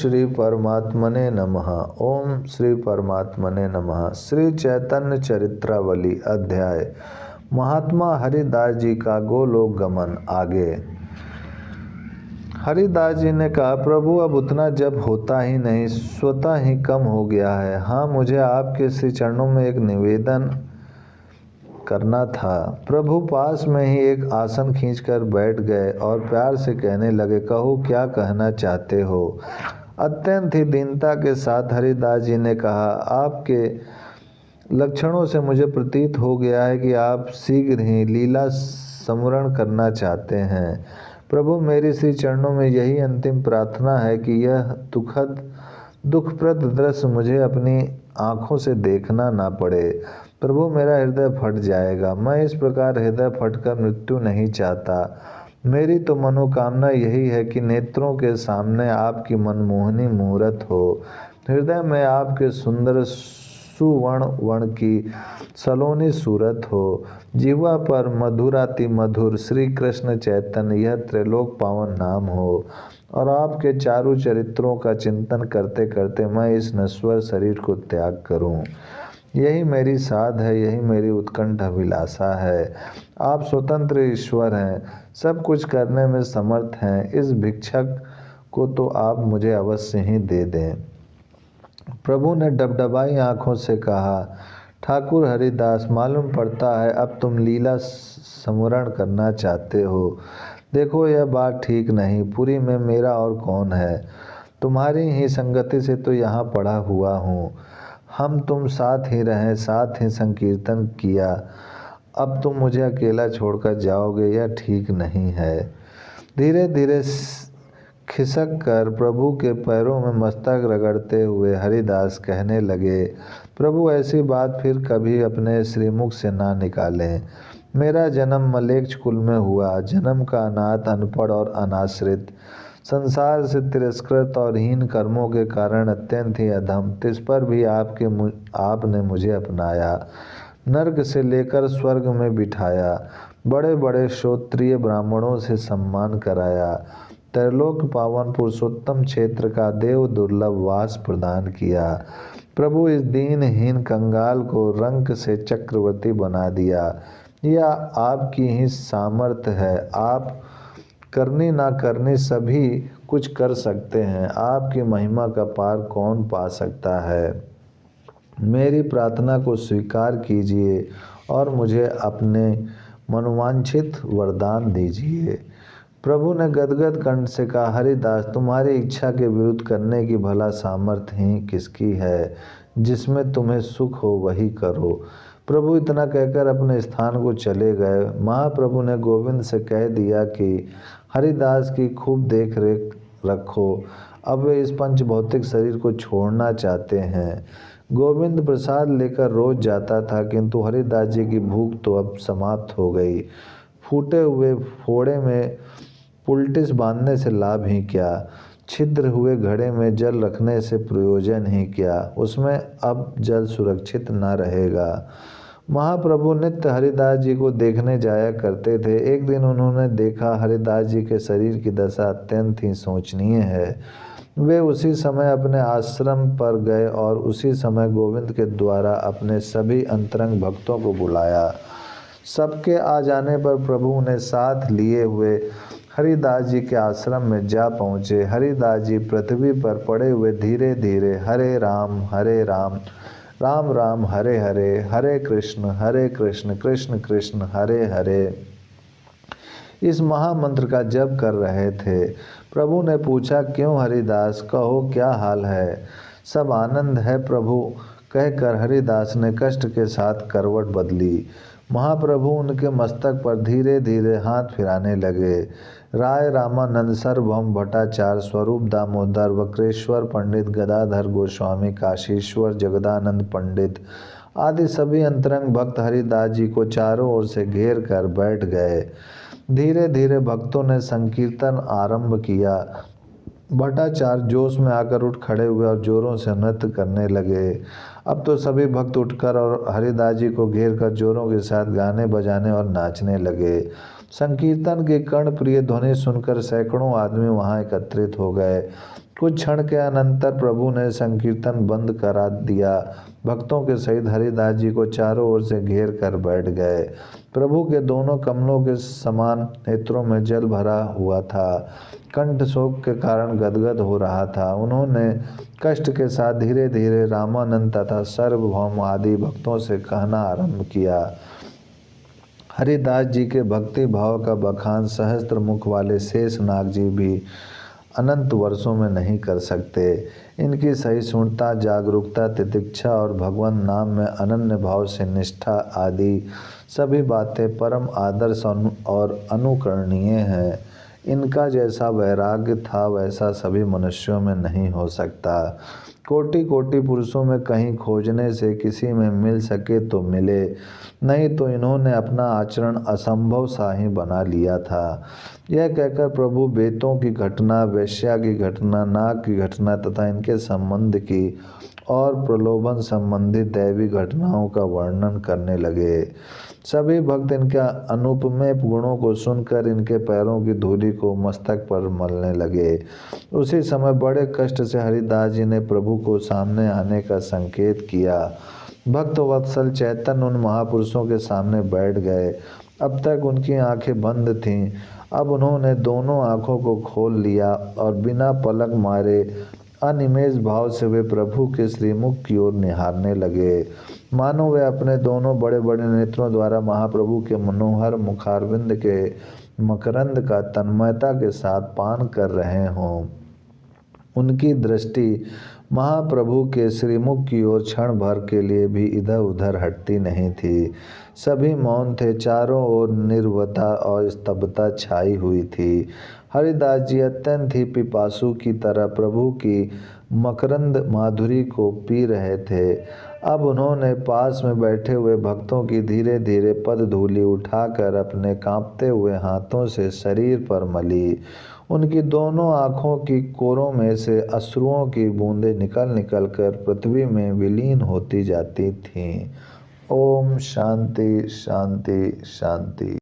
श्री परमात्मने नमः। ओम श्री परमात्मने नमः। श्री चैतन्य चरित्रावली अध्याय महात्मा हरिदास जी का गोलोक गमन। आगे हरिदास जी ने कहा, प्रभु अब उतना जप होता ही नहीं, स्वतः ही कम हो गया है। हाँ, मुझे आपके श्री चरणों में एक निवेदन करना था। प्रभु पास में ही एक आसन खींचकर बैठ गए और प्यार से कहने लगे, कहो क्या कहना चाहते हो। अत्यंत ही दीनता के साथ हरिदास जी ने कहा, आपके लक्षणों से मुझे प्रतीत हो गया है कि आप शीघ्र ही लीला स्मरण करना चाहते हैं। प्रभु, मेरी श्री चरणों में यही अंतिम प्रार्थना है कि यह दुखप्रद दृश्य मुझे अपनी आँखों से देखना ना पड़े। प्रभु, मेरा हृदय फट जाएगा। मैं इस प्रकार हृदय फटकर मृत्यु नहीं चाहता। मेरी तो मनोकामना यही है कि नेत्रों के सामने आपकी मनमोहनी मूरत हो, हृदय में आपके सुंदर सुवर्ण की सलोनी सूरत हो, जीवा पर मधुराति मधुर श्री कृष्ण चैतन्य यह त्रिलोक पावन नाम हो, और आपके चारों चरित्रों का चिंतन करते करते मैं इस नश्वर शरीर को त्याग करूं। यही मेरी साध है, यही मेरी उत्कंठ अभिलाषा है। आप स्वतंत्र ईश्वर हैं, सब कुछ करने में समर्थ हैं। इस भिक्षक को तो आप मुझे अवश्य ही दे दें। प्रभु ने डबडबाई आंखों से कहा, ठाकुर हरिदास, मालूम पड़ता है अब तुम लीला स्मरण करना चाहते हो। देखो, यह बात ठीक नहीं। पुरी में मेरा और कौन है। तुम्हारी ही संगति से तो यहाँ पड़ा हुआ हूँ। हम तुम साथ ही रहें, साथ ही संकीर्तन किया। अब तुम मुझे अकेला छोड़कर जाओगे, यह ठीक नहीं है। धीरे धीरे खिसक कर प्रभु के पैरों में मस्तक रगड़ते हुए हरिदास कहने लगे, प्रभु, ऐसी बात फिर कभी अपने श्रीमुख से ना निकालें। मेरा जन्म मलेच्छ कुल में हुआ। जन्म का अनाथ, अनपढ़ और अनाश्रित, संसार से तिरस्कृत और हीन कर्मों के कारण अत्यंत ही अधम, तिस पर भी आपने मुझे अपनाया, नर्क से लेकर स्वर्ग में बिठाया, बड़े बड़े श्रोत्रिय ब्राह्मणों से सम्मान कराया, त्रैलोक पावन पुरुषोत्तम क्षेत्र का देव दुर्लभ वास प्रदान किया। प्रभु, इस दीनहीन कंगाल को रंक से चक्रवर्ती बना दिया। यह आपकी ही सामर्थ्य है। आप करनी ना करनी सभी कुछ कर सकते हैं। आपकी महिमा का पार कौन पा सकता है। मेरी प्रार्थना को स्वीकार कीजिए और मुझे अपने मनोवांछित वरदान दीजिए। प्रभु ने गदगद कंठ से कहा, हरिदास, तुम्हारी इच्छा के विरुद्ध करने की भला सामर्थ्य ही किसकी है। जिसमें तुम्हें सुख हो वही करो। प्रभु इतना कहकर अपने स्थान को चले गए। महाप्रभु ने गोविंद से कह दिया कि हरिदास की खूब देख रेख रखो। अब वे इस पंच भौतिक शरीर को छोड़ना चाहते हैं। गोविंद प्रसाद लेकर रोज जाता था, किंतु हरिदास जी की भूख तो अब समाप्त हो गई। फूटे हुए फोड़े में पुलटिस बांधने से लाभ ही क्या, छिद्र हुए घड़े में जल रखने से प्रयोजन ही क्या, उसमें अब जल सुरक्षित न रहेगा। महाप्रभु नित्य हरिदास जी को देखने जाया करते थे। एक दिन उन्होंने देखा हरिदास जी के शरीर की दशा अत्यंत ही शोचनीय है। वे उसी समय अपने आश्रम पर गए और उसी समय गोविंद के द्वारा अपने सभी अंतरंग भक्तों को बुलाया। सबके आ जाने पर प्रभु उन्हें साथ लिए हुए हरिदास जी के आश्रम में जा पहुँचे। हरिदास जी पृथ्वी पर पड़े हुए धीरे धीरे हरे राम राम राम हरे हरे, हरे कृष्ण कृष्ण कृष्ण हरे हरे इस महामंत्र का जप कर रहे थे। प्रभु ने पूछा, क्यों हरिदास, कहो क्या हाल है। सब आनंद है प्रभु, कहकर हरिदास ने कष्ट के साथ करवट बदली। महाप्रभु उनके मस्तक पर धीरे धीरे हाथ फिराने लगे। राय रामानंद, सार्वभौम भट्टाचार्य, स्वरूप दामोदर, वक्रेश्वर पंडित, गदाधर गोस्वामी, काशीश्वर, जगदानंद पंडित आदि सभी अंतरंग भक्त हरिदास जी को चारों ओर से घेर कर बैठ गए। धीरे धीरे भक्तों ने संकीर्तन आरंभ किया। भट्टाचार्य जोश में आकर उठ खड़े हुए और जोरों से नृत्य करने लगे। अब तो सभी भक्त उठकर और हरिदास जी को घेर कर जोरों के साथ गाने बजाने और नाचने लगे। संकीर्तन की कर्णप्रिय ध्वनि सुनकर सैकड़ों आदमी वहां एकत्रित हो गए। कुछ क्षण के अनंतर प्रभु ने संकीर्तन बंद करा दिया। भक्तों के सहित हरिदास जी को चारों ओर से घेर कर बैठ गए। प्रभु के दोनों कमलों के समान नेत्रों में जल भरा हुआ था। कंठ शोक के कारण गदगद हो रहा था। उन्होंने कष्ट के साथ धीरे धीरे रामानंद तथा सर्वभौम आदि भक्तों से कहना आरंभ किया। हरिदास जी के भक्ति भाव का बखान सहस्त्र मुख वाले शेषनाग जी भी अनंत वर्षों में नहीं कर सकते। इनकी सहिष्णुता, जागरूकता, तितिक्षा और भगवान नाम में अनन्य भाव से निष्ठा आदि सभी बातें परम आदर्श और अनुकरणीय हैं। इनका जैसा वैराग्य था वैसा सभी मनुष्यों में नहीं हो सकता। कोटि कोटि पुरुषों में कहीं खोजने से किसी में मिल सके तो मिले, नहीं तो इन्होंने अपना आचरण असंभव सा ही बना लिया था। यह कहकर प्रभु बेतों की घटना, वेश्या की घटना, नाग की घटना तथा इनके संबंध की और प्रलोभन संबंधी दैवी घटनाओं का वर्णन करने लगे। सभी भक्त इनके अनुपमेय गुणों को सुनकर इनके पैरों की धूलि को मस्तक पर मलने लगे। उसी समय बड़े कष्ट से हरिदास जी ने प्रभु को सामने आने का संकेत किया। भक्त वत्सल चैतन्य उन महापुरुषों के सामने बैठ गए। अब तक उनकी आंखें बंद थीं, अब उन्होंने दोनों आंखों को खोल लिया और बिना पलक मारे अनिमेष भाव से वे प्रभु के श्रीमुख की ओर निहारने लगे, मानो वे अपने दोनों बड़े बड़े नेत्रों द्वारा महाप्रभु के मनोहर मुखारविंद के मकरंद का तन्मयता के साथ पान कर रहे हों। उनकी दृष्टि महाप्रभु के श्रीमुख की ओर क्षण भर के लिए भी इधर उधर हटती नहीं थी। सभी मौन थे, चारों ओर निर्वता और स्तब्धता छाई हुई थी। हरिदास जी अत्यंत ही पिपासु की तरह प्रभु की मकरंद माधुरी को पी रहे थे। अब उन्होंने पास में बैठे हुए भक्तों की धीरे धीरे पद धूलि उठाकर अपने कांपते हुए हाथों से शरीर पर मली। उनकी दोनों आँखों की कोरों में से अश्रुओं की बूंदें निकल निकल कर पृथ्वी में विलीन होती जाती थीं। ओम शांति शांति शांति।